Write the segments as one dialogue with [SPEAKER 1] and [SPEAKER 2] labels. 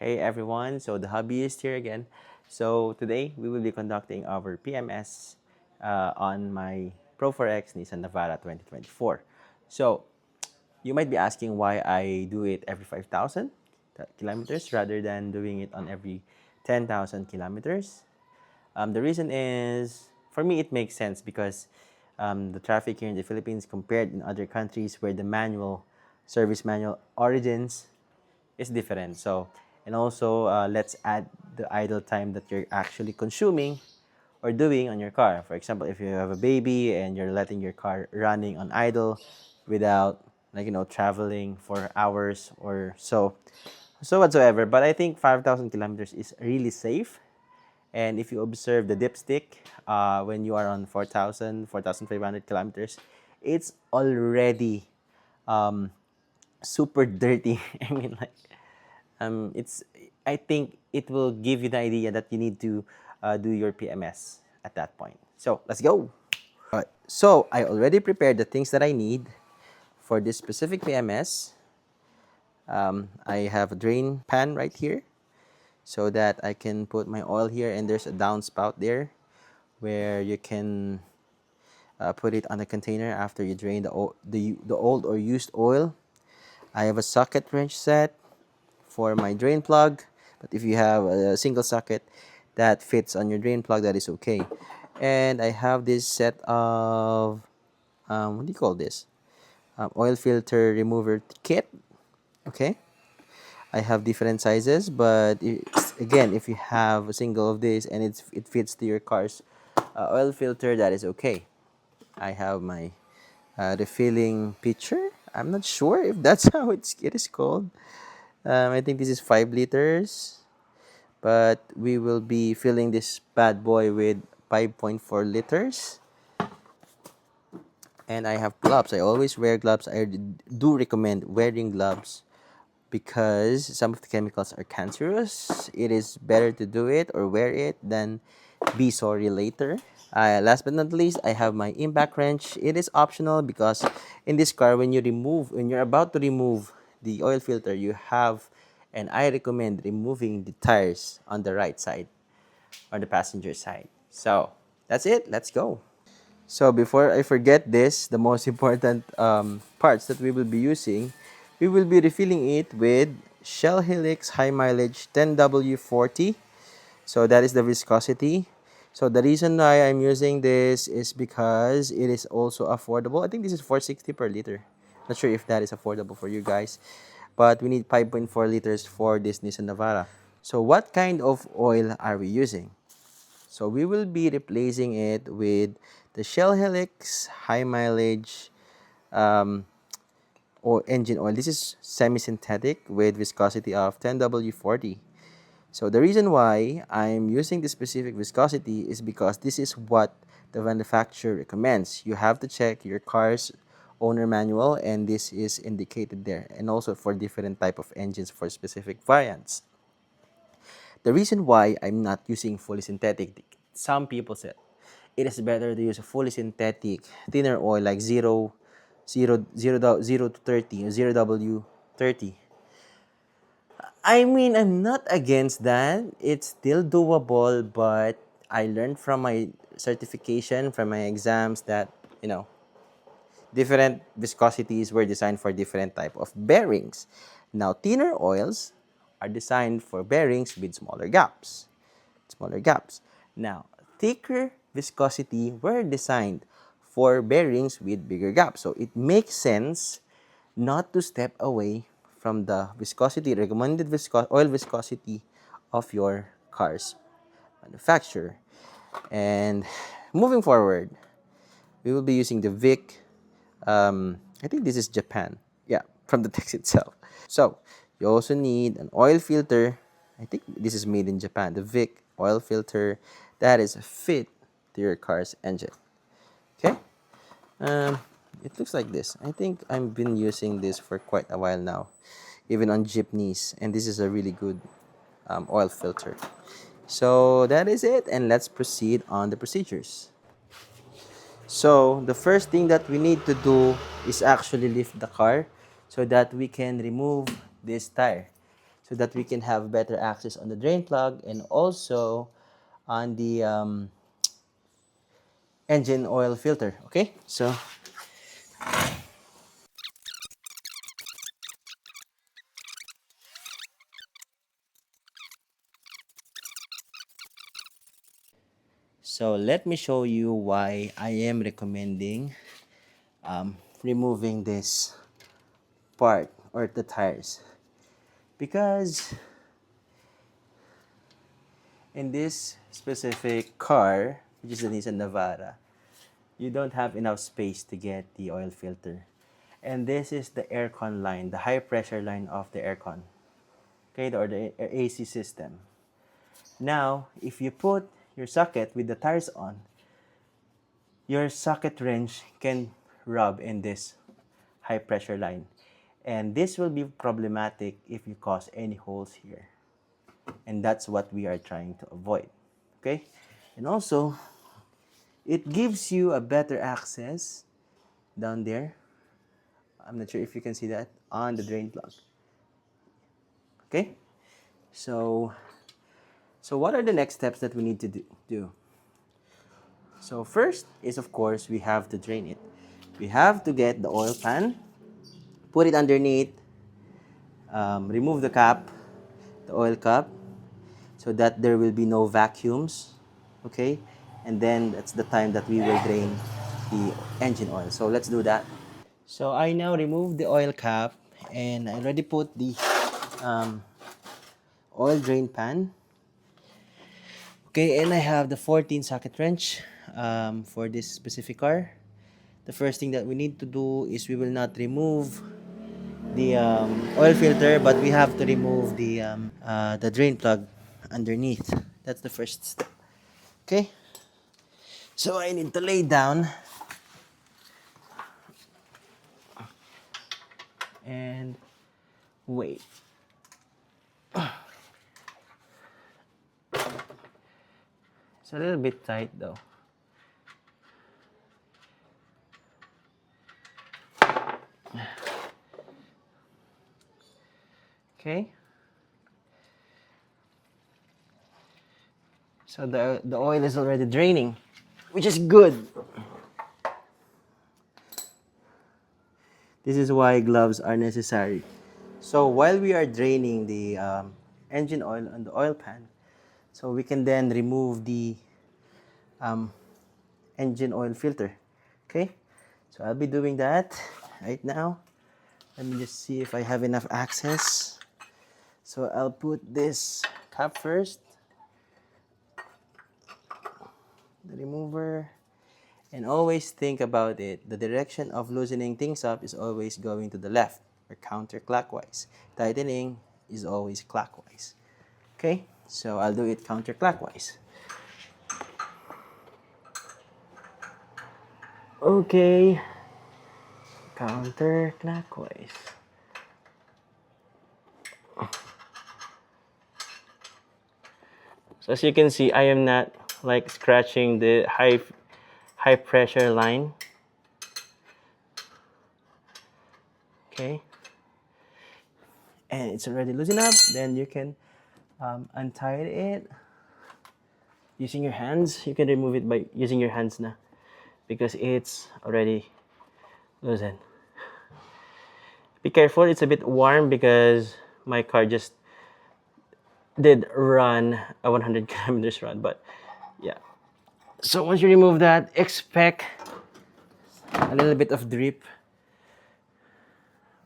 [SPEAKER 1] Hey everyone, so the hubby is here again. So today we will be conducting our PMS on my Pro 4X Nissan Navara 2024. So you might be asking why I do it every 5,000 kilometers rather than doing it on every 10,000 kilometers. The reason is, for me, it makes sense because the traffic here in the Philippines compared in other countries where the service manual origins is different. So, and also let's add the idle time that you're actually consuming or doing on your car. For example, if you have a baby and you're letting your car running on idle without traveling for hours or so whatsoever. But I think 5,000 kilometers is really safe. And if you observe the dipstick, when you are on 4,500 kilometers, it's already um, super dirty. I mean, like, it's I think it will give you the idea that you need to do your PMS at that point. So let's go. All right. So I already prepared the things that I need for this specific PMS. I have a drain pan right here so that I can put my oil here, and there's a downspout there where you can put it on the container after you drain the old or used oil. I have a socket wrench set for my drain plug, but if you have a single socket that fits on your drain plug, that is okay. And I have this set of what do you call this, oil filter remover kit. Okay, I have different sizes, but again, if you have a single of this and it fits to your car's oil filter, that is okay. I have my refilling pitcher. I'm not sure if that's how it is called. I think this is 5 liters, but we will be filling this bad boy with 5.4 liters. And I have gloves. I always wear gloves. I do recommend wearing gloves because some of the chemicals are cancerous. It is better to do it or wear it than be sorry later. Last but not least, I have my impact wrench. It is optional because in this car, when you're about to remove the oil filter, you have, and I recommend removing the tires on the right side or the passenger side. So that's it. Let's go. So before I forget this, the most important parts that we will be using, we will be refilling it with Shell Helix High Mileage 10W40. So that is the viscosity. So the reason why I'm using this is because it is also affordable. I think this is 460 per liter. Not sure if that is affordable for you guys. But we need 5.4 liters for this Nissan Navara. So what kind of oil are we using? So we will be replacing it with the Shell Helix High Mileage um, or engine oil. This is semi-synthetic with viscosity of 10W40. So the reason why I'm using this specific viscosity is because this is what the manufacturer recommends. You have to check your car's owner manual, and this is indicated there, and also for different type of engines for specific variants. The reason why I'm not using fully synthetic, some people said it is better to use a fully synthetic thinner oil like 0 to 30 or 0W30. I mean, I'm not against that. It's still doable, but I learned from my certification, from my exams that, you know, different viscosities were designed for different type of bearings. Now, thinner oils are designed for bearings with smaller gaps. Smaller gaps. Now, thicker viscosity were designed for bearings with bigger gaps. So it makes sense not to step away from the viscosity, recommended oil viscosity of your car's manufacturer. And moving forward, we will be using the Vic. I think this is Japan. Yeah, from the text itself. So you also need an oil filter. I think this is made in Japan. The Vic oil filter that is fit to your car's engine. Okay. Um, it looks like this. I think I've been using this for quite a while now, even on jeepneys, and this is a really good oil filter. So that is it, and let's proceed on the procedures. So the first thing that we need to do is actually lift the car so that we can remove this tire. so that we can have better access on the drain plug and also on the engine oil filter. Okay, so let me show you why I am recommending removing this part or the tires, because in this specific car, which is the Nissan Navara, you don't have enough space to get the oil filter. And this is the aircon line, the high pressure line of the aircon, okay, or the AC system. Now, if you put your socket with the tires on, your socket wrench can rub in this high pressure line. And this will be problematic if you cause any holes here. And that's what we are trying to avoid. Okay? And also, it gives you a better access down there. I'm not sure if you can see that on the drain plug. Okay? So, so what are the next steps that we need to do? So first is, of course, we have to drain it. We have to get the oil pan, put it underneath, remove the cap, the oil cap, so that there will be no vacuums. Okay? And then that's the time that we will drain the engine oil. So let's do that. So I now remove the oil cap and I already put the um, oil drain pan. Okay, and I have the 14 socket wrench for this specific car. The first thing that we need to do is we will not remove the oil filter, but we have to remove the drain plug underneath. That's the first step. Okay, so I need to lay down and wait. It's a little bit tight though. Okay. So the oil is already draining, which is good. This is why gloves are necessary. So while we are draining the engine oil on the oil pan, so we can then remove the um, engine oil filter. Okay, so I'll be doing that right now. Let me just see if I have enough access. So I'll put this cap first, the remover, and always think about it. The direction of loosening things up is always going to the left or counterclockwise. Tightening is always clockwise. Okay, so I'll do it counterclockwise. Okay, counterclockwise. So as you can see, I am not like scratching the high pressure line. Okay, and it's already loosened up. Then you can untie it using your hands. You can remove it by using your hands now because it's already loosened. Be careful, it's a bit warm because my car just did run a 100 kilometers run, but yeah. So once you remove that, expect a little bit of drip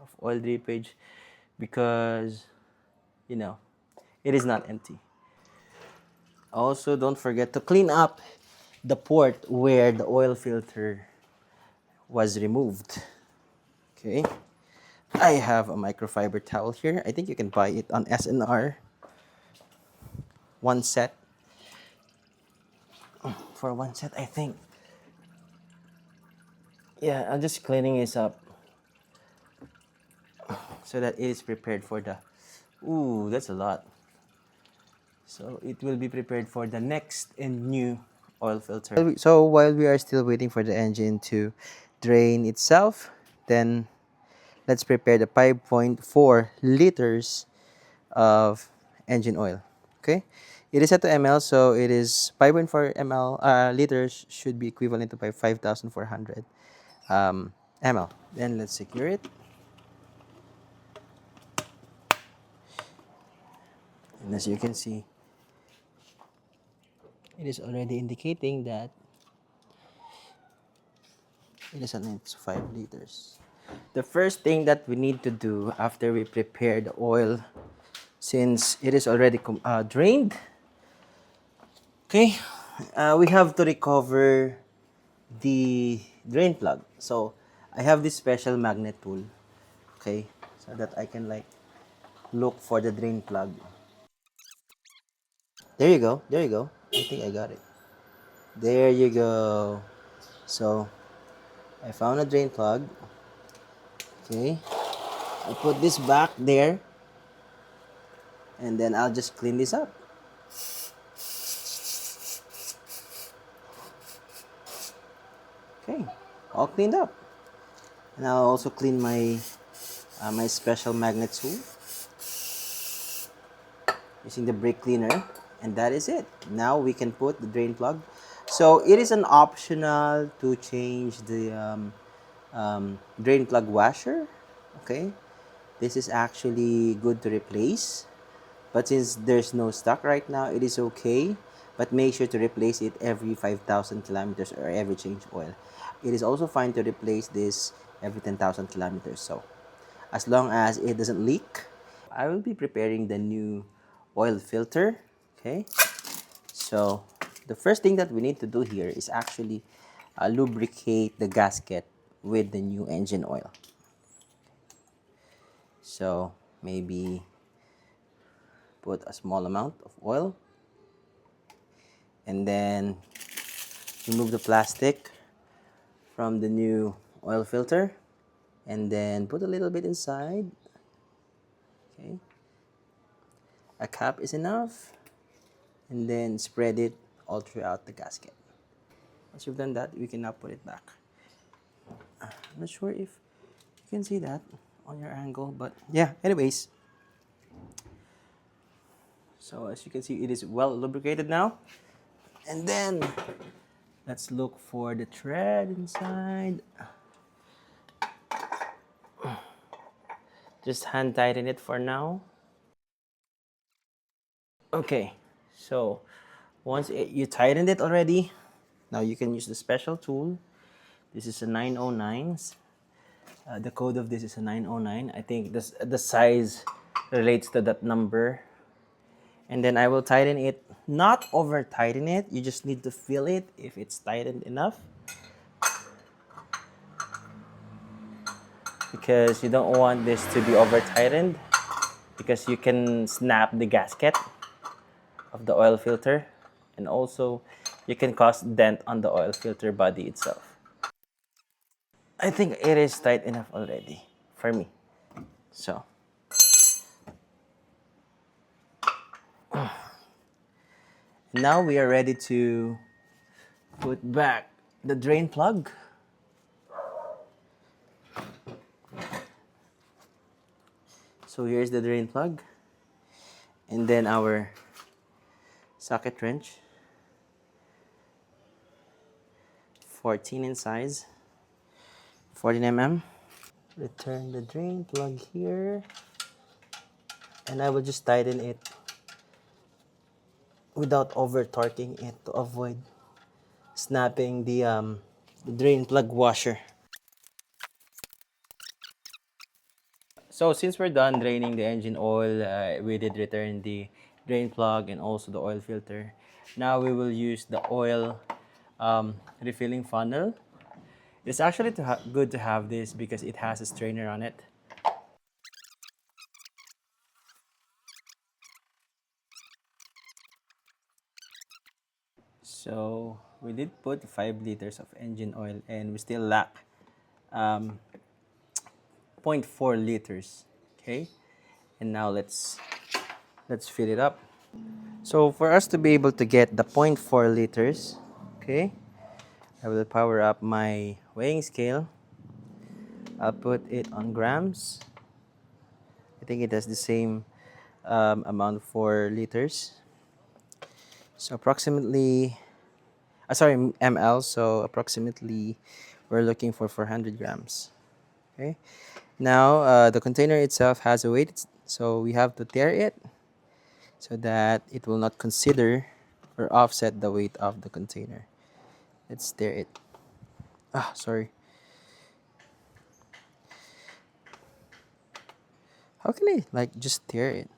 [SPEAKER 1] of oil drippage because it is not empty. Also, don't forget to clean up the port where the oil filter was removed. Okay, I have a microfiber towel here. I think you can buy it on SNR. One set. For one set, I think. Yeah, I'm just cleaning this up so that it is prepared for the. Ooh, that's a lot. So it will be prepared for the next and new oil filter. So while we are still waiting for the engine to drain itself, then let's prepare the 5.4 liters of engine oil. Okay, it is at 2 ml, so it is 5.4 ml liters should be equivalent to 5,400 ml. Then let's secure it, and as you can see, it is already indicating that it is an 5 liters. The first thing that we need to do after we prepare the oil, since it is already drained, okay, we have to recover the drain plug. So I have this special magnet tool, okay, so that I can like look for the drain plug. There you go, there you go. I think I got it. There you go. So I found a drain plug. Okay, I'll put this back there, and then I'll just clean this up. Okay, all cleaned up. And I'll also clean my my special magnet tool using the brake cleaner, and that is it. Now we can put the drain plug. So it is an optional to change the drain plug washer. Okay, this is actually good to replace, but since there's no stock right now, it is okay. But make sure to replace it every 5,000 kilometers or every change oil. It is also fine to replace this every 10,000 kilometers. So as long as it doesn't leak. I will be preparing the new oil filter. Okay, so the first thing that we need to do here is actually lubricate the gasket with the new engine oil. So maybe put a small amount of oil, and then remove the plastic from the new oil filter, and then put a little bit inside. Okay, a cap is enough, and then spread it all throughout the gasket. Once you've done that, we can now put it back. I'm not sure if you can see that on your angle, but yeah, anyways. So as you can see, it is well lubricated now. And then let's look for the thread inside. Just hand tighten it for now. Okay, so once you tightened it already, now you can use the special tool. This is a 909. The code of this is a 909. I think the size relates to that number. And then I will tighten it, not over tighten it. You just need to feel it if it's tightened enough, because you don't want this to be over tightened, because you can snap the gasket of the oil filter, and also you can cause dent on the oil filter body itself. I think it is tight enough already for me. So now we are ready to put back the drain plug. So here's the drain plug, and then our socket wrench, 14 in size, 14 mm. Return the drain plug here, and I will just tighten it without over torquing it to avoid snapping the drain plug washer. So since we're done draining the engine oil, we did return the drain plug and also the oil filter. Now we will use the oil refilling funnel. It's actually good to have this because it has a strainer on it. So we did put 5 liters of engine oil, and we still lack um, 0.4 liters. Okay, and now let's fill it up. So for us to be able to get the 0.4 liters, okay, I will power up my weighing scale. I'll put it on grams. I think it has the same amount for liters. So approximately, sorry, ml. So approximately, we're looking for 400 grams. Okay. Now the container itself has a weight, so we have to tear it so that it will not consider or offset the weight of the container. Let's tear it. Ah, sorry. How can I like just tear it?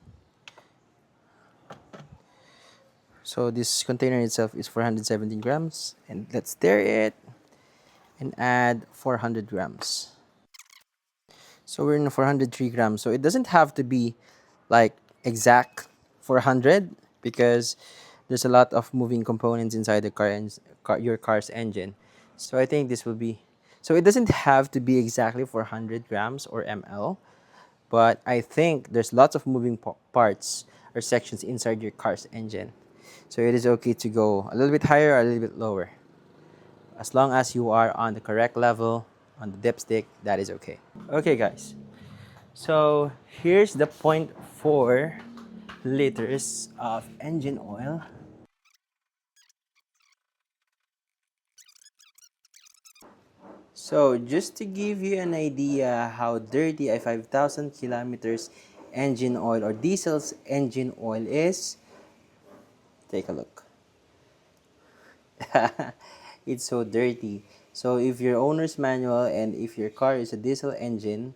[SPEAKER 1] So this container itself is 417 grams, and let's tear it and add 400 grams. So we're in 403 grams. So it doesn't have to be like exact 400 because there's a lot of moving components inside the your car's engine. So I think this will be, so it doesn't have to be exactly 400 grams or ml, but I think there's lots of moving parts or sections inside your car's engine. So it is okay to go a little bit higher or a little bit lower. As long as you are on the correct level on the dipstick, that is okay. Okay, guys. So here's the 0.4 liters of engine oil. So just to give you an idea how dirty a 5,000 kilometers engine oil or diesel's engine oil is, take a look. It's so dirty. So if your owner's manual and if your car is a diesel engine,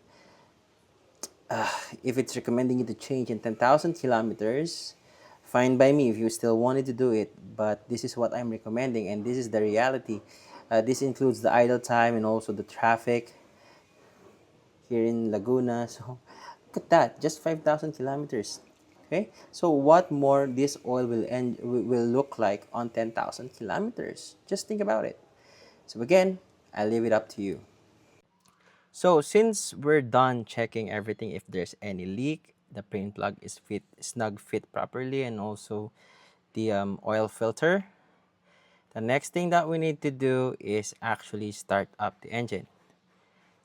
[SPEAKER 1] if it's recommending you to change in 10,000 kilometers, fine by me if you still wanted to do it. But this is what I'm recommending, and this is the reality. This includes the idle time and also the traffic here in Laguna. So look at that, just 5,000 kilometers. Okay, so what more this oil will look like on 10,000 kilometers? Just think about it. So again, I leave it up to you. So since we're done checking everything, if there's any leak, the drain plug is snug fit properly, and also the oil filter, the next thing that we need to do is actually start up the engine.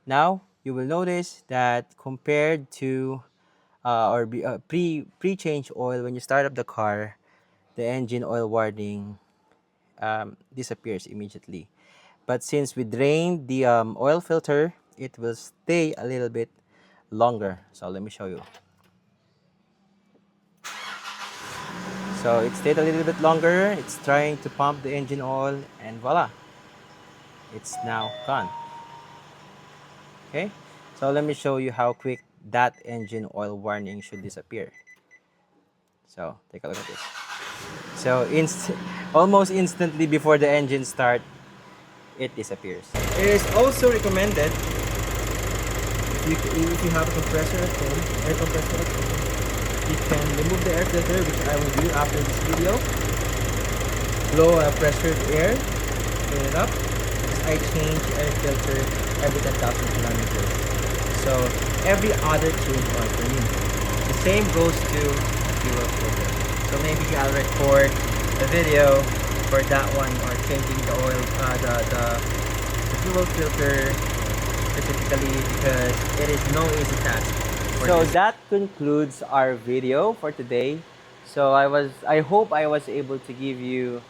[SPEAKER 1] Now you will notice that compared to pre-change oil, when you start up the car, the engine oil warning disappears immediately. But since we drained the oil filter, it will stay a little bit longer. So let me show you. So it stayed a little bit longer. It's trying to pump the engine oil, and voila, it's now gone. Okay, so let me show you how quick that engine oil warning should disappear. So take a look at this. So almost instantly before the engine start, it disappears. It is also recommended if you have a compressor at home, air compressor at home, you can remove the air filter, which I will do after this video. Blow a pressured air, fill it up. I change air filter every 10,000 kilometers. So every other change oil for me. The same goes to fuel filter. So maybe I'll record the video for that one, or changing the oil, the fuel filter specifically, because it is no easy task. So that concludes our video for today. So I hope I was able to give you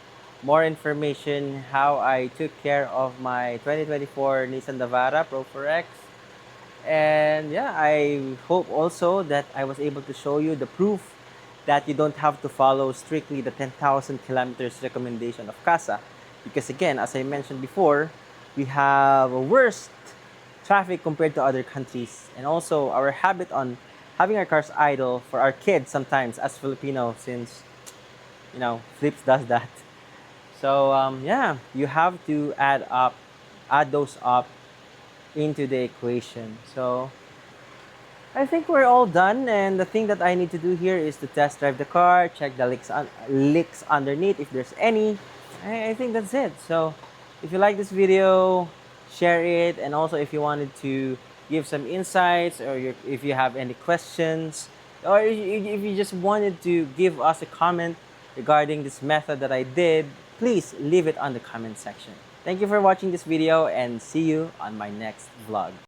[SPEAKER 1] more information how I took care of my 2024 Nissan Navara Pro 4X. And yeah, I hope also that I was able to show you the proof that you don't have to follow strictly the 10,000 kilometers recommendation of CASA. Because again, as I mentioned before, we have a worse traffic compared to other countries, and also our habit on having our cars idle for our kids sometimes as Filipino, since Flips does that. So yeah, you have to add those up into the equation. So I think we're all done, and the thing that I need to do here is to test drive the car, check the leaks underneath if there's any. I think that's it. So if you like this video, share it, and also if you wanted to give some insights, or if you have any questions, or if you just wanted to give us a comment regarding this method that I did, please leave it on the comment section. Thank you for watching this video, and see you on my next vlog.